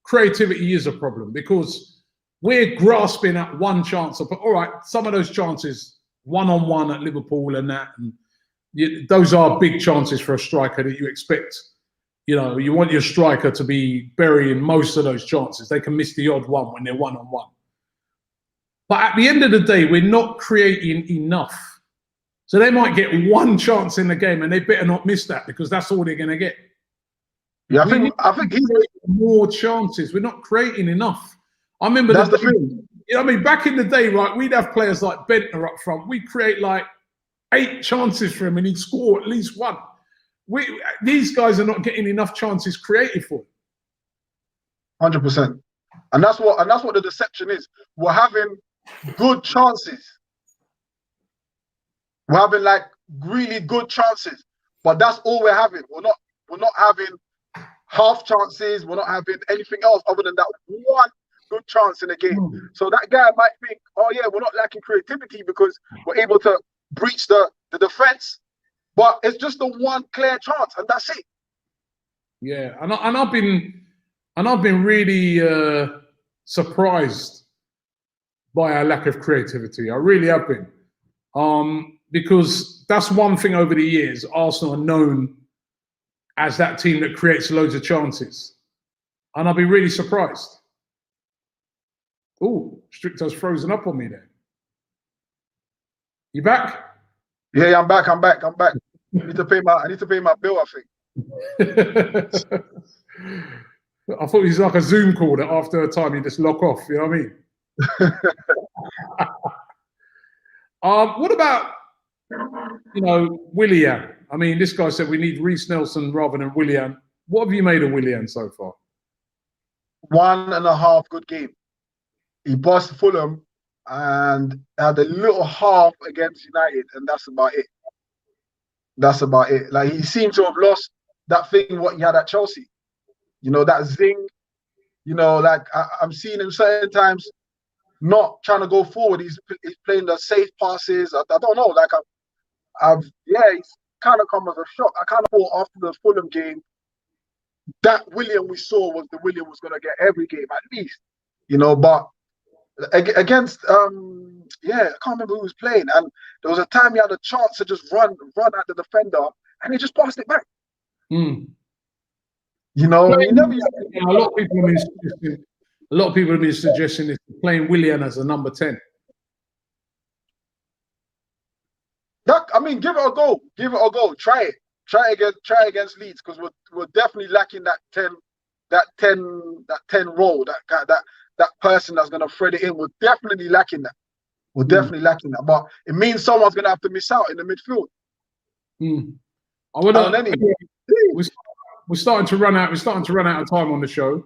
creativity is a problem because we're grasping at one chance. But all right, some of those chances, one-on-one at Liverpool and that, and those are big chances for a striker that you expect. You know, you want your striker to be burying most of those chances. They can miss the odd one when they're one-on-one. But at the end of the day, we're not creating enough. So they might get one chance in the game and they better not miss that because that's all they're going to get. Yeah, I think he's more chances. We're not creating enough. I remember that's the thing. You know, I mean, back in the day, right, we'd have players like Bentner up front. We'd create like 8 chances for him and he'd score at least one. These guys are not getting enough chances created for him. 100%. And that's what the deception is. We're having good chances. We're having like really good chances, but that's all we're having. We're not having half chances. We're not having anything else other than that one good chance in the game. So that guy might think, oh yeah, we're not lacking creativity because we're able to breach the defense, but it's just the one clear chance, and that's it. Yeah, and I've been really surprised by our lack of creativity. I really have been. Because that's one thing over the years, Arsenal are known as that team that creates loads of chances. And I'll be really surprised. Oh, Stricto's frozen up on me there. You back? Yeah, I'm back. I need to pay my bill, I think. I thought it was like a Zoom call that after a time you just lock off, you know what I mean? What about, Willian? I mean, this guy said we need Reece Nelson rather than Willian. What have you made of Willian so far? 1.5 good game. He bossed Fulham and had a little half against United, and that's about it. Like, he seemed to have lost that thing what he had at Chelsea. That zing. Like I'm seeing him certain times not trying to go forward. He's playing the safe passes. I don't know. Like he's kind of come as a shock. I kind of thought after the Fulham game that Willian we saw was the Willian was going to get every game at least. But against I can't remember who was playing, and there was a time he had a chance to just run at the defender, and he just passed it back. He never. A lot of people have been suggesting this, playing Willian as a number 10. Give it a go. Try it against Leeds, because we're definitely lacking that 10 role, that person that's gonna thread it in. We're definitely lacking that. But it means someone's gonna have to miss out in the midfield. We're starting to run out. We're starting to run out of time on the show.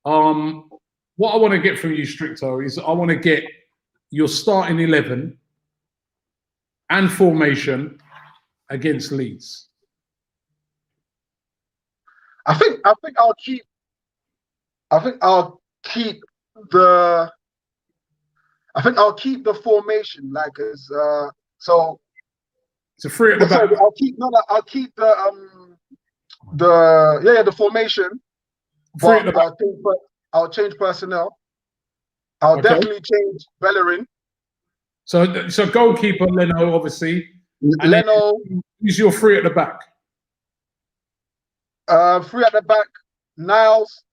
What I want to get from you, Stricto, is I want to get your starting 11 and formation against Leeds. I think I'll keep the formation like as so. It's a free at the back. I'll keep the formation. Free at the back. I'll change personnel. I'll definitely change Bellerin. So goalkeeper Leno, obviously. Leno. Who's your free at the back? Free at the back, Niles,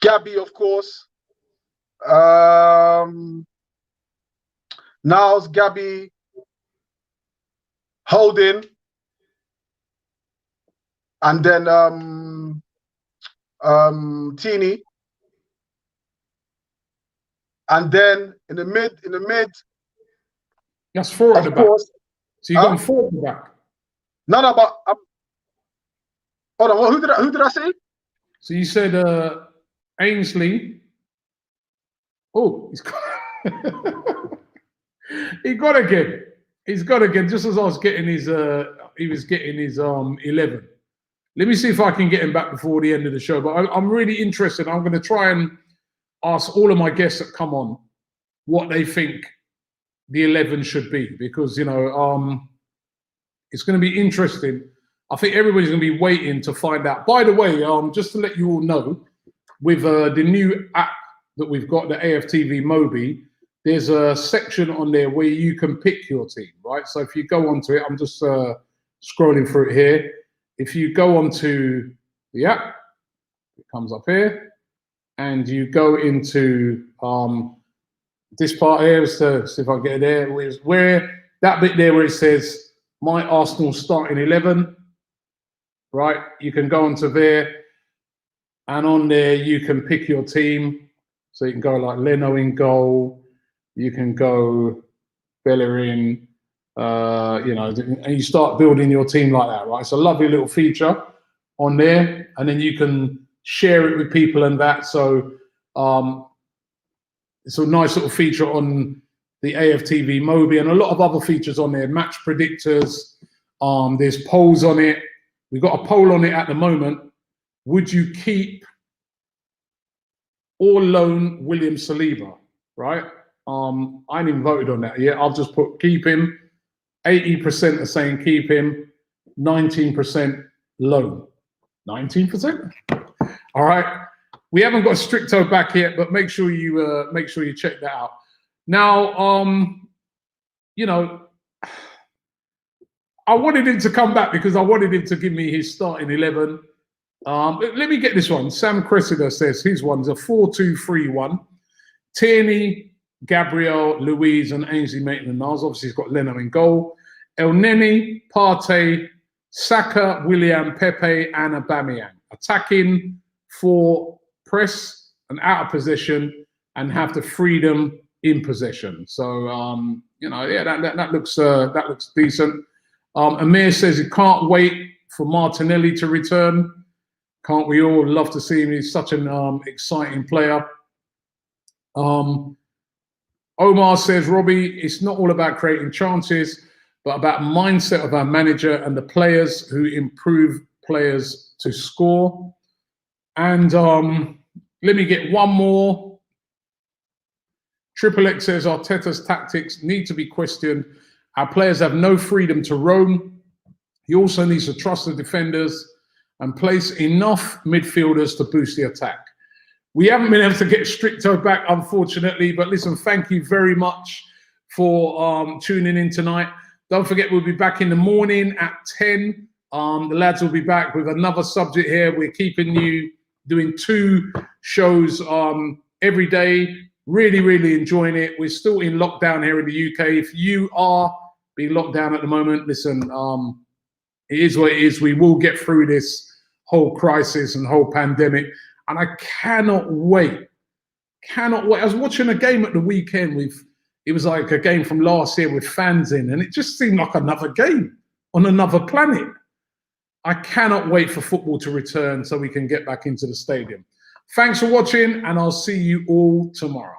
Gabby, of course. Niles, Gabby, Holding, and then Teeny, and then in the mid. That's 4 at the back. So you've got 4 at the back. No, but hold on. Who did I say? So you said Ainsley. Oh, he's got he got again. He's got again. Just as I was getting his, he was getting his 11. Let me see if I can get him back before the end of the show. But I'm really interested. I'm going to try and ask all of my guests that come on what they think the 11 should be, because, you know, it's going to be interesting. I think everybody's going to be waiting to find out. By the way, just to let you all know, with the new app that we've got, the AFTV Mobi, there's a section on there where you can pick your team, right? So if you go onto it, I'm just scrolling through it here. If you go onto the app, it comes up here, and you go into this part here. So see if I get it there. Where that bit there where it says my Arsenal starting 11, right? You can go onto there, and on there you can pick your team. So you can go like Leno in goal. You can go Bellerin, you know, and you start building your team like that, right? It's a lovely little feature on there, and then you can share it with people and that. So it's a nice little feature on the AFTV Mobi, and a lot of other features on there, match predictors. There's polls on it. We've got a poll on it at the moment. Would you keep or loan William Saliba, right? I ain't even voted on that yet. I've just put keep him. 80% are saying keep him. 19% loan. 19%. All right. We haven't got Stricto back yet, but make sure you check that out. Now, you know, I wanted him to come back because I wanted him to give me his starting 11. Let me get this one. Sam Cressida says his one's a 4-2-3-1. Tierney, Gabriel, Louise, and Ainsley Maitland-Niles. Obviously, he's got Leno in goal. Elneny, Partey, Saka, Willian, Pepe, and Aubameyang. Attacking for press and out of possession, and have the freedom in possession. So, you know, yeah, that looks decent. Amir says he can't wait for Martinelli to return. Can't we all love to see him? He's such an exciting player. Omar says, Robbie, it's not all about creating chances, but about mindset of our manager and the players who improve players to score. And let me get one more. Triple X says Arteta's tactics need to be questioned. Our players have no freedom to roam. He also needs to trust the defenders and place enough midfielders to boost the attack. We haven't been able to get Stricto back, unfortunately, but listen, thank you very much for tuning in tonight. Don't forget, we'll be back in the morning at 10. The lads will be back with another subject here. We're keeping you doing 2 shows every day. Really, really enjoying it. We're still in lockdown here in the UK. If you are being locked down at the moment, listen, it is what it is. We will get through this whole crisis and whole pandemic. And I cannot wait. Cannot wait. I was watching a game at the weekend it was like a game from last year with fans in, and it just seemed like another game on another planet. I cannot wait for football to return so we can get back into the stadium. Thanks for watching, and I'll see you all tomorrow.